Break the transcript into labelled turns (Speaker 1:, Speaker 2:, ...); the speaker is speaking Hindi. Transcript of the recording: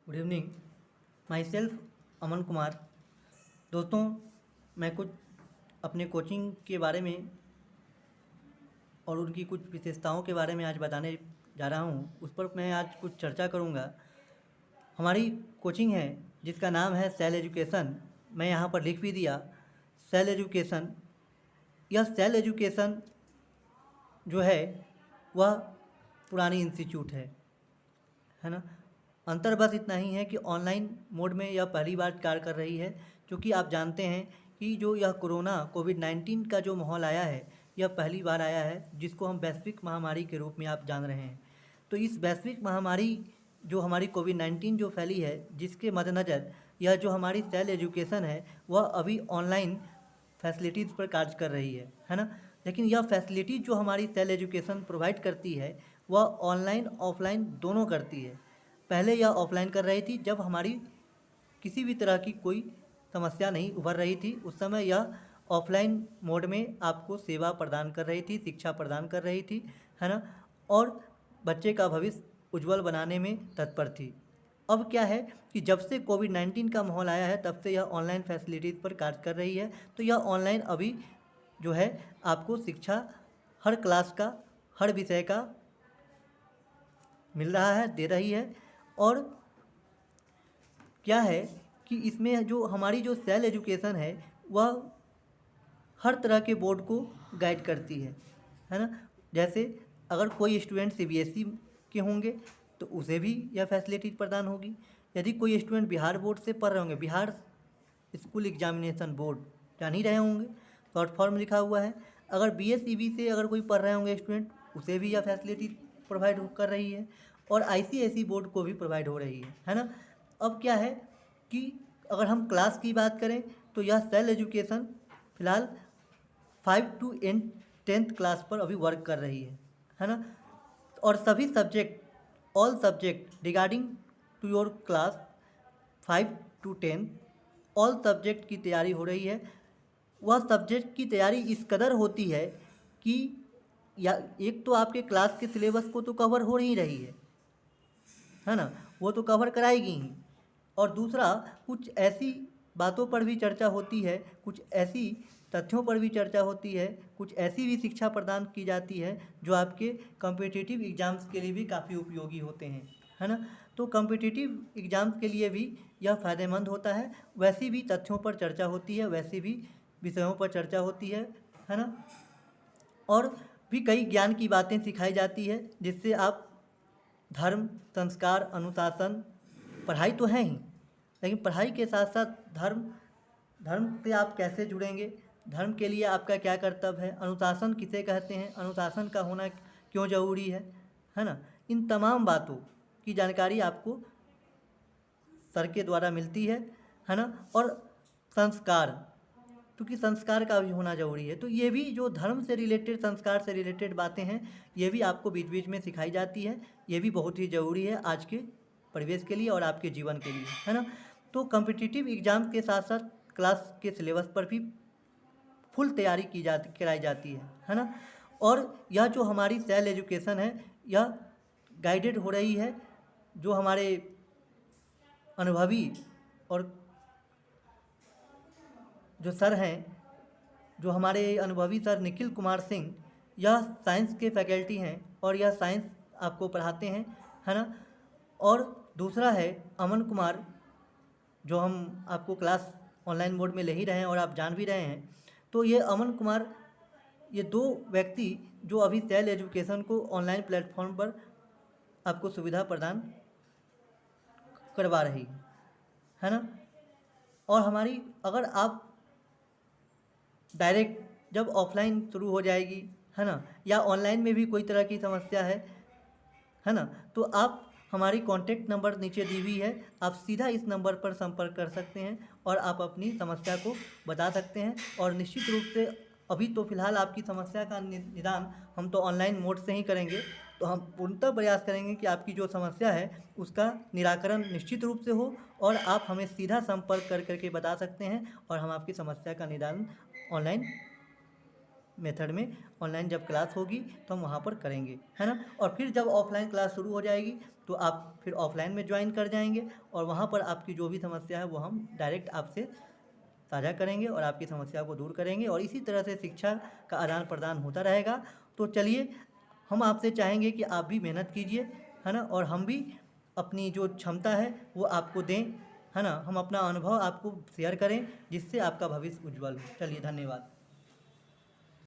Speaker 1: Good evening. My self Aman Kumar. दोस्तों, मैं कुछ अपने कोचिंग के बारे में और उनकी कुछ विशेषताओं के बारे में आज बताने जा रहा हूँ। उस पर मैं आज कुछ चर्चा करूँगा। हमारी कोचिंग है जिसका नाम है सेल एजुकेशन। मैं यहाँ पर लिख भी दिया सेल एजुकेशन। यह सेल एजुकेशन जो है वह पुरानी इंस्टीट्यूट है ना। अंतर बस इतना ही है कि ऑनलाइन मोड में यह पहली बार कार्य कर रही है, क्योंकि आप जानते हैं कि जो यह कोविड-19 का जो माहौल आया है, यह पहली बार आया है, जिसको हम वैश्विक महामारी के रूप में आप जान रहे हैं। तो इस वैश्विक महामारी जो हमारी कोविड-19 जो फैली है, जिसके मद्देनज़र यह जो हमारी सेल एजुकेशन है वह अभी ऑनलाइन फैसिलिटीज़ पर कार्य कर रही है ना। लेकिन यह फैसिलिटीज़ जो हमारी सेल एजुकेशन प्रोवाइड करती है वह ऑनलाइन ऑफलाइन दोनों करती है। पहले यह ऑफलाइन कर रही थी जब हमारी किसी भी तरह की कोई समस्या नहीं उभर रही थी। उस समय यह ऑफलाइन मोड में आपको सेवा प्रदान कर रही थी, शिक्षा प्रदान कर रही थी, है ना, और बच्चे का भविष्य उज्जवल बनाने में तत्पर थी। अब क्या है कि जब से कोविड-19 का माहौल आया है तब से यह ऑनलाइन फैसिलिटीज़ पर कार्य कर रही है। तो यह ऑनलाइन अभी जो है आपको शिक्षा हर क्लास का, हर विषय का मिल रहा है, दे रही है। और क्या है कि इसमें जो हमारी जो सेल एजुकेशन है वह हर तरह के बोर्ड को गाइड करती है ना। जैसे अगर कोई स्टूडेंट सीबीएसई के होंगे तो उसे भी यह फैसिलिटी प्रदान होगी। यदि कोई स्टूडेंट बिहार बोर्ड से पढ़ रहे होंगे, बिहार स्कूल एग्जामिनेशन बोर्ड जान ही रहे होंगे, शॉर्ट फॉर्म लिखा हुआ है। अगर बीएसईबी से अगर कोई पढ़ रहे होंगे स्टूडेंट, उसे भी यह फैसिलिटी प्रोवाइड कर रही है, और आईसीएसई बोर्ड को भी प्रोवाइड हो रही है ना। अब क्या है कि अगर हम क्लास की बात करें तो यह सेल एजुकेशन फ़िलहाल 5 to 10th क्लास पर अभी वर्क कर रही है ना। और सभी subject, all subject regarding to your class 5 to 10 all subject की तैयारी हो रही है। वह सब्जेक्ट की तैयारी इस कदर होती है कि या एक तो आपके क्लास के सिलेबस को तो कवर हो ही रही है ना, वो तो कवर कराएगी ही। और दूसरा, कुछ ऐसी बातों पर भी चर्चा होती है, कुछ ऐसी तथ्यों पर भी चर्चा होती है, कुछ ऐसी भी शिक्षा प्रदान की जाती है जो आपके कॉम्पिटिटिव एग्ज़ाम्स के लिए भी काफ़ी उपयोगी होते हैं, है ना। तो कॉम्पिटिटिव एग्ज़ाम्स के लिए भी यह फ़ायदेमंद होता है। वैसी भी तथ्यों पर चर्चा होती है, वैसी भी विषयों पर चर्चा होती है ना। और भी कई ज्ञान की बातें सिखाई जाती है, जिससे आप धर्म, संस्कार, अनुशासन, पढ़ाई तो है ही, लेकिन पढ़ाई के साथ साथ धर्म, धर्म से आप कैसे जुड़ेंगे, धर्म के लिए आपका क्या कर्तव्य है, अनुशासन किसे कहते हैं, अनुशासन का होना क्यों ज़रूरी है ना। इन तमाम बातों की जानकारी आपको सर के द्वारा मिलती है ना। और संस्कार, क्योंकि संस्कार का भी होना ज़रूरी है, तो ये भी जो धर्म से रिलेटेड, संस्कार से रिलेटेड बातें हैं, ये भी आपको बीच बीच में सिखाई जाती है। ये भी बहुत ही ज़रूरी है आज के परिवेश के लिए और आपके जीवन के लिए, है ना। तो कॉम्पिटिटिव एग्ज़ाम के साथ साथ क्लास के सिलेबस पर भी फुल तैयारी कराई जाती है ना। और यह जो हमारी सेल एजुकेशन है यह गाइडेड हो रही है जो हमारे अनुभवी और जो सर हैं, जो हमारे अनुभवी सर निखिल कुमार सिंह, यह साइंस के फैकल्टी हैं और यह साइंस आपको पढ़ाते हैं, है ना। और दूसरा है अमन कुमार, जो हम आपको क्लास ऑनलाइन मोड में ले ही रहे हैं और आप जान भी रहे हैं। तो ये अमन कुमार, ये दो व्यक्ति जो अभी सेल एजुकेशन को ऑनलाइन प्लेटफॉर्म पर आपको सुविधा प्रदान करवा रही है ना। और हमारी, अगर आप डायरेक्ट जब ऑफलाइन शुरू हो जाएगी, है ना, या ऑनलाइन में भी कोई तरह की समस्या है ना, तो आप हमारी कॉन्टैक्ट नंबर नीचे दी हुई है, आप सीधा इस नंबर पर संपर्क कर सकते हैं और आप अपनी समस्या को बता सकते हैं। और निश्चित रूप से अभी तो फ़िलहाल आपकी समस्या का निदान हम तो ऑनलाइन मोड से ही करेंगे। तो हम पूर्णतः प्रयास करेंगे कि आपकी जो समस्या है उसका निराकरण निश्चित रूप से हो, और आप हमें सीधा संपर्क कर करके बता सकते हैं और हम आपकी समस्या का निदान ऑनलाइन मेथड में ऑनलाइन जब क्लास होगी तो हम वहाँ पर करेंगे, है ना। और फिर जब ऑफलाइन क्लास शुरू हो जाएगी तो आप फिर ऑफलाइन में ज्वाइन कर जाएंगे और वहाँ पर आपकी जो भी समस्या है वो हम डायरेक्ट आपसे साझा करेंगे और आपकी समस्या को दूर करेंगे और इसी तरह से शिक्षा का आदान प्रदान होता रहेगा। तो चलिए, हम आपसे चाहेंगे कि आप भी मेहनत कीजिए, है ना, और हम भी अपनी जो क्षमता है वो आपको दें, है ना। हम अपना अनुभव आपको शेयर करें जिससे आपका भविष्य उज्जवल हो। चलिए, धन्यवाद।